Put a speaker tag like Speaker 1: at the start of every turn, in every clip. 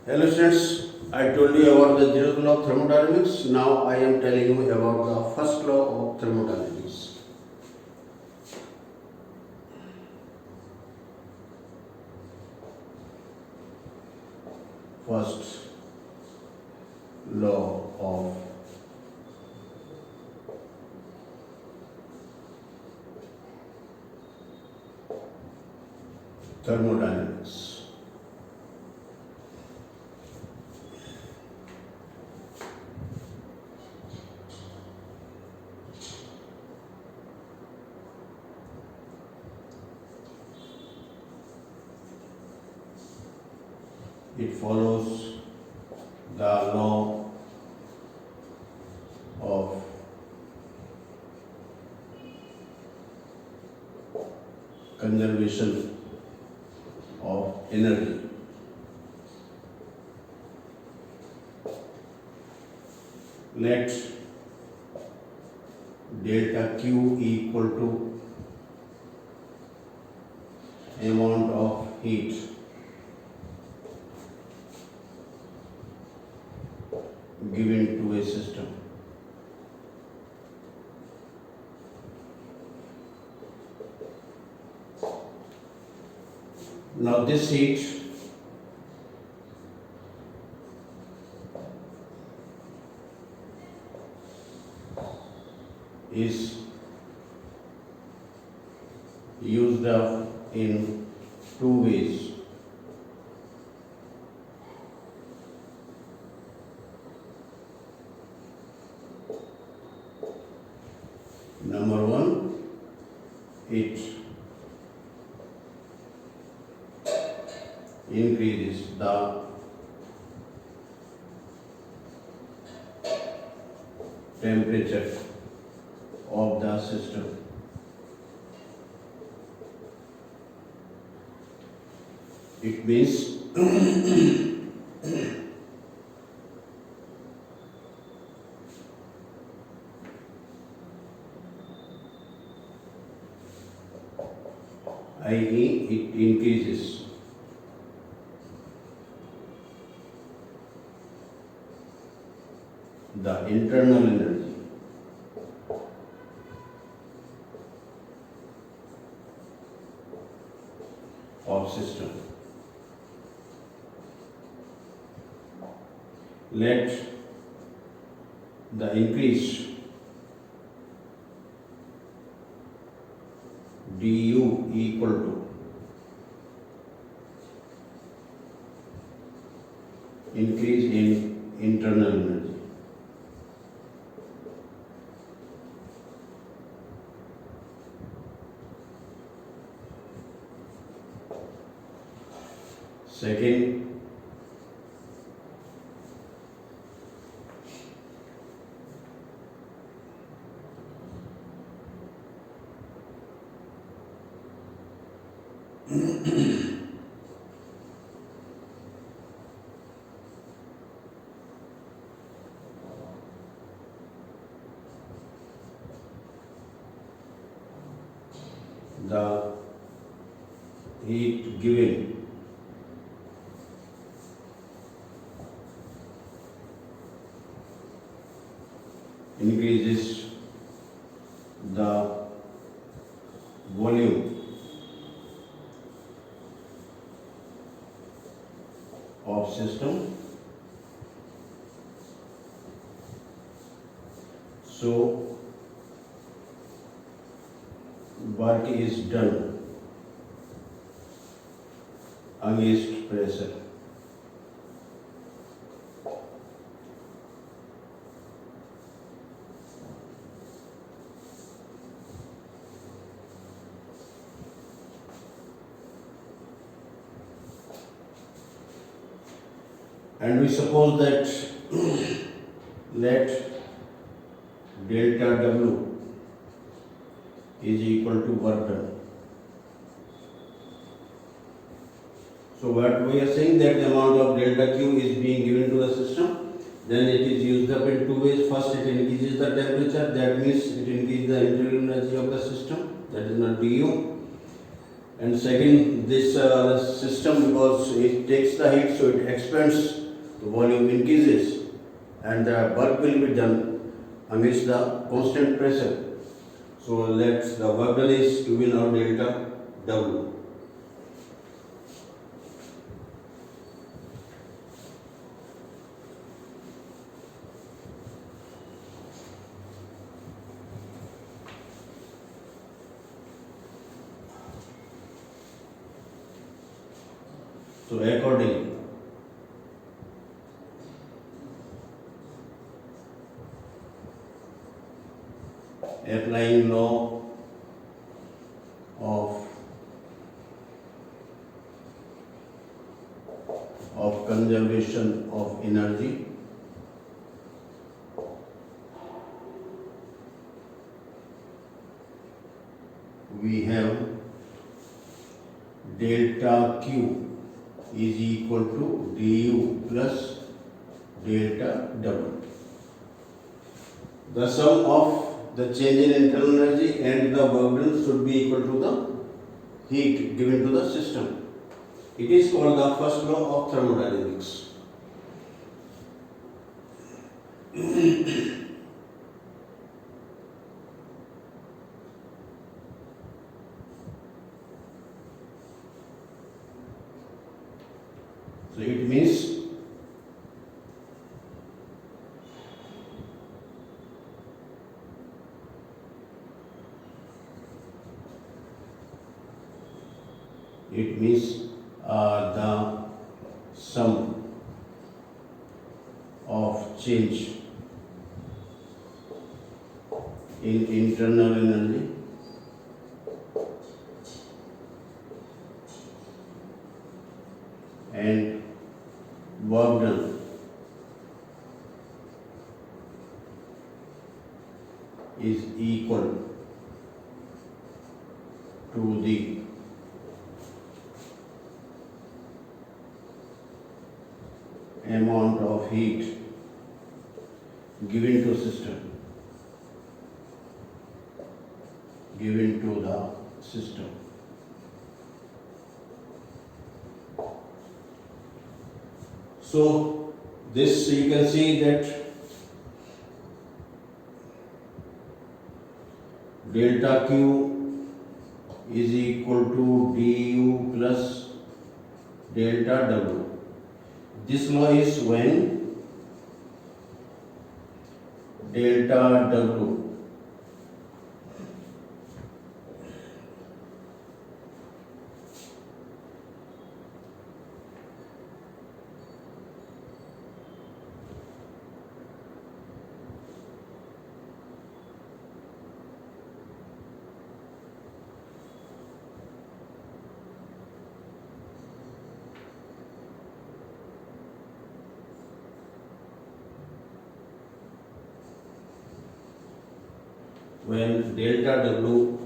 Speaker 1: Hello students, I told you about the zeroth law of thermodynamics. Now I am telling you about the first law of thermodynamics. First law of thermodynamics. It follows the law of conservation of energy. Let delta Q equal to amount of heat given to a system. Now this heat is used up in two ways. Number one, it increases the temperature of the system. It means i.e. it increases the internal energy of system. Let the increase du equal to increase in internal energy. Second, the heat given increases the volume of system, so work is done against pressure. And we suppose that let delta W is equal to work done. So what we are saying, that the amount of delta Q is being given to the system, then it is used up in two ways. First, it increases the temperature, that means it increases the internal energy of the system, that is not du. And second, this system, because it takes the heat, so it expands, the volume increases, and the work will be done amidst the constant pressure. So let the work done is given out delta W. So accordingly, applying law of conservation of energy, we have delta Q is equal to du plus delta W. The sum of the change in internal energy and the work done should be equal to the heat given to the system. It is called the first law of thermodynamics. So it means the sum of change in internal energy and work done is equal to the amount of heat given to system, given to the system. So this you can see that delta Q is equal to du plus delta W. This law is when delta W when delta W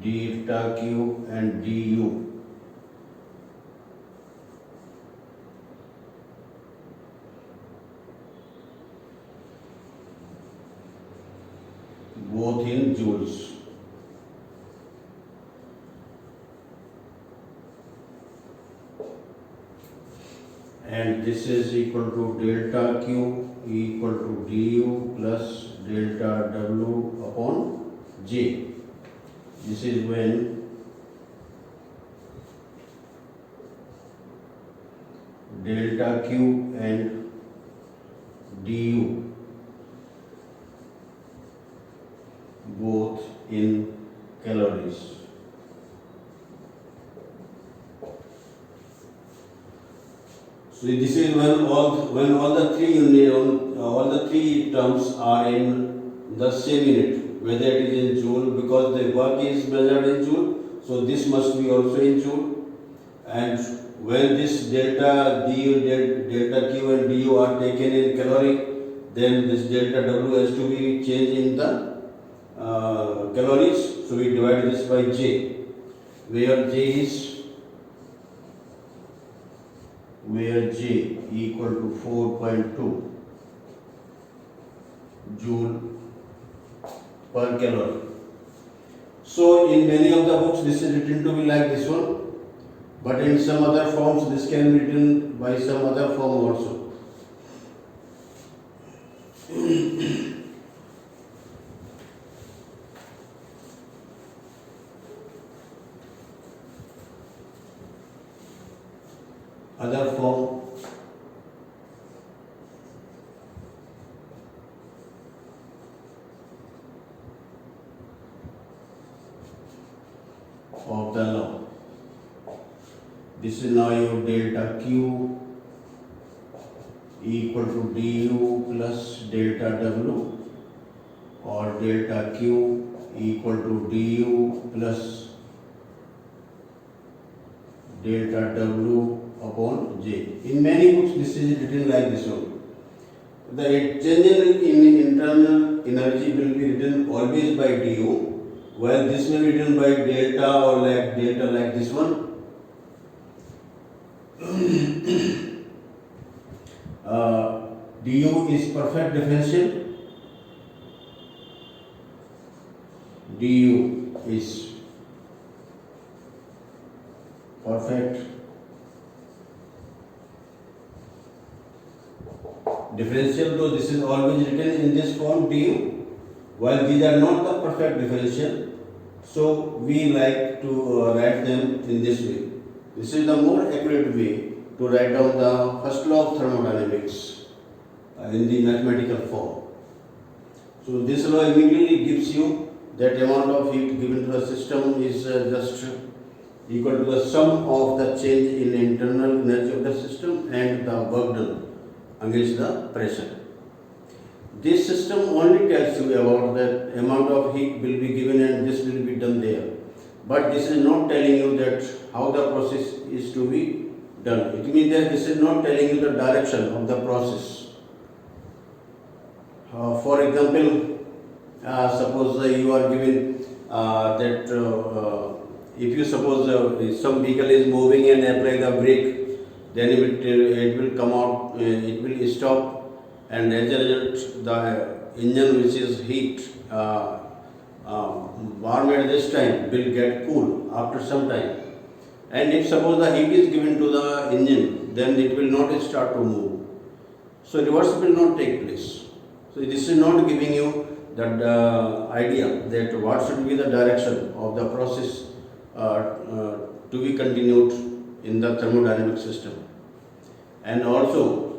Speaker 1: delta Q and du both in joules. And this is equal to delta Q equal to du plus delta W upon J. This is when delta Q and du both in calories. So this is when all the three terms are in the same unit, whether it is in joule, because the work is measured in joule, so this must be also in joule. And when this delta Q and du are taken in calorie, then this delta W has to be changed in the calories. So we divide this by J, where J equal to 4.2 joule per calorie. So in many of the books this is written to be like this one, but in some other forms this can be written by some other form also. Other form of the law. This is now your delta Q equal to du plus delta W, or delta Q equal to du plus delta W upon J. In many books this is written like this one. The change in internal energy will be written always by du, while this will be written by delta or like delta like this one. Du is perfect differential. Du is perfect differential, though this is always written in this form du, while these are not the perfect differential, so we like to write them in this way. This is the more accurate way to write down the first law of thermodynamics in the mathematical form. So this law immediately gives you that amount of heat given to the system is just equal to the sum of the change in internal energy of the system and the work done against the pressure. This system only tells you about the amount of heat will be given and this will be done there. But this is not telling you that how the process is to be done. It means that this is not telling you the direction of the process. For example, suppose you are given that if you suppose some vehicle is moving and apply the brake, then it will come out, it will stop, and as a result the engine which is heat warm at this time will get cool after some time. And if suppose the heat is given to the engine, then it will not start to move. So reverse will not take place. So this is not giving you that idea that what should be the direction of the process to be continued in the thermodynamic system. And also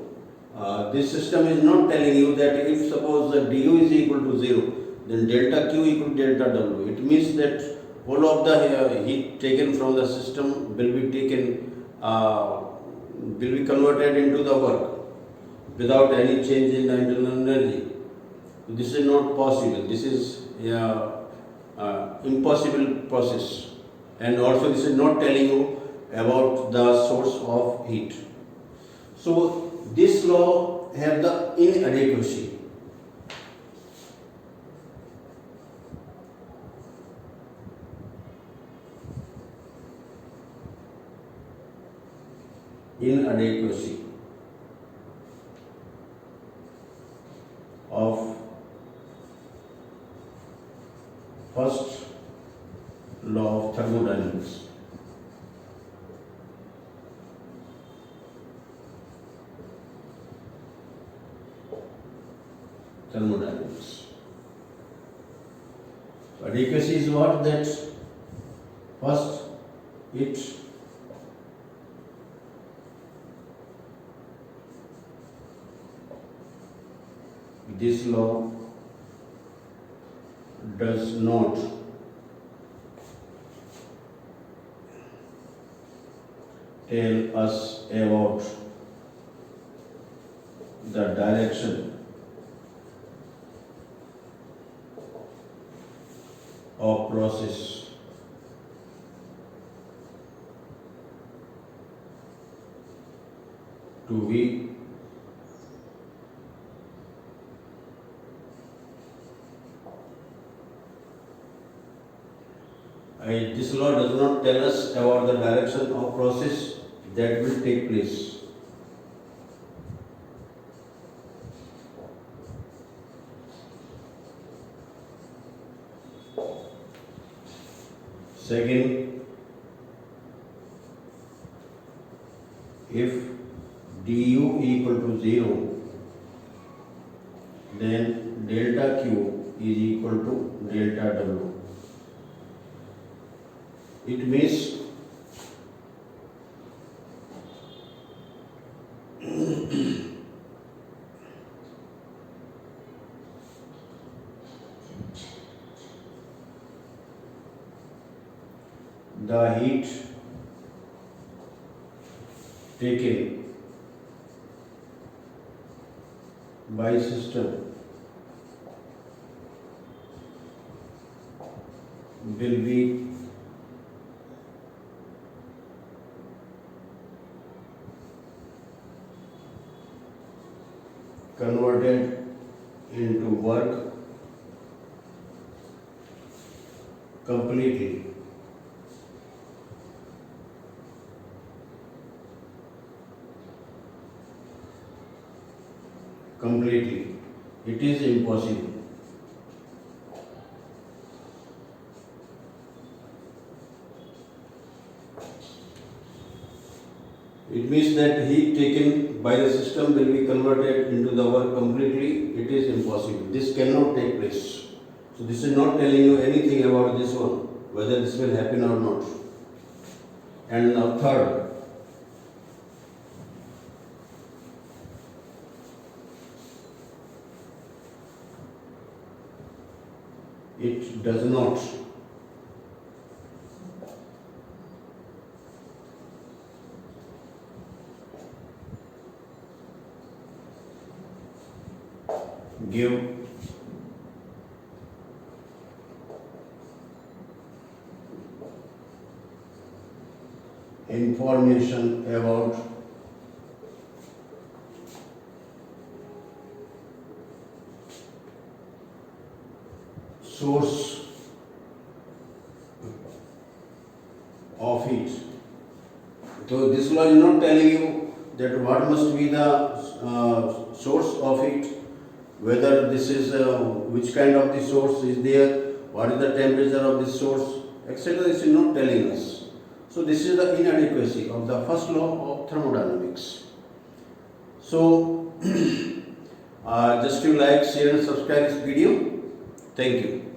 Speaker 1: this system is not telling you that if suppose the du is equal to 0, then delta Q equal to delta W. It means that all of the heat taken from the system will be taken, will be converted into the work without any change in the internal energy. This is not possible. This is impossible process. And also this is not telling you about the source of heat. So this law have the inadequacy. Inadequacy of first law of thermodynamics. Thermodynamics. So adequacy is what? That first this law does not tell us about the direction of process to be this law does not tell us about the direction of process that will take place. Second, if du equal to 0, then delta Q is equal to delta W. It means the heat taken by system will be converted into work completely. It is impossible. It means that heat taken by the system will be converted into the work completely. It is impossible. This cannot take place. So this is not telling you anything about this one, whether this will happen or not. And now third, it does not give information about source of it. So this law is not telling you that what must be the source of it, whether this is which kind of the source is there, what is the temperature of this source, etc. This is not telling us. So this is the inadequacy of the first law of thermodynamics. So just to like, share and subscribe this video. Thank you.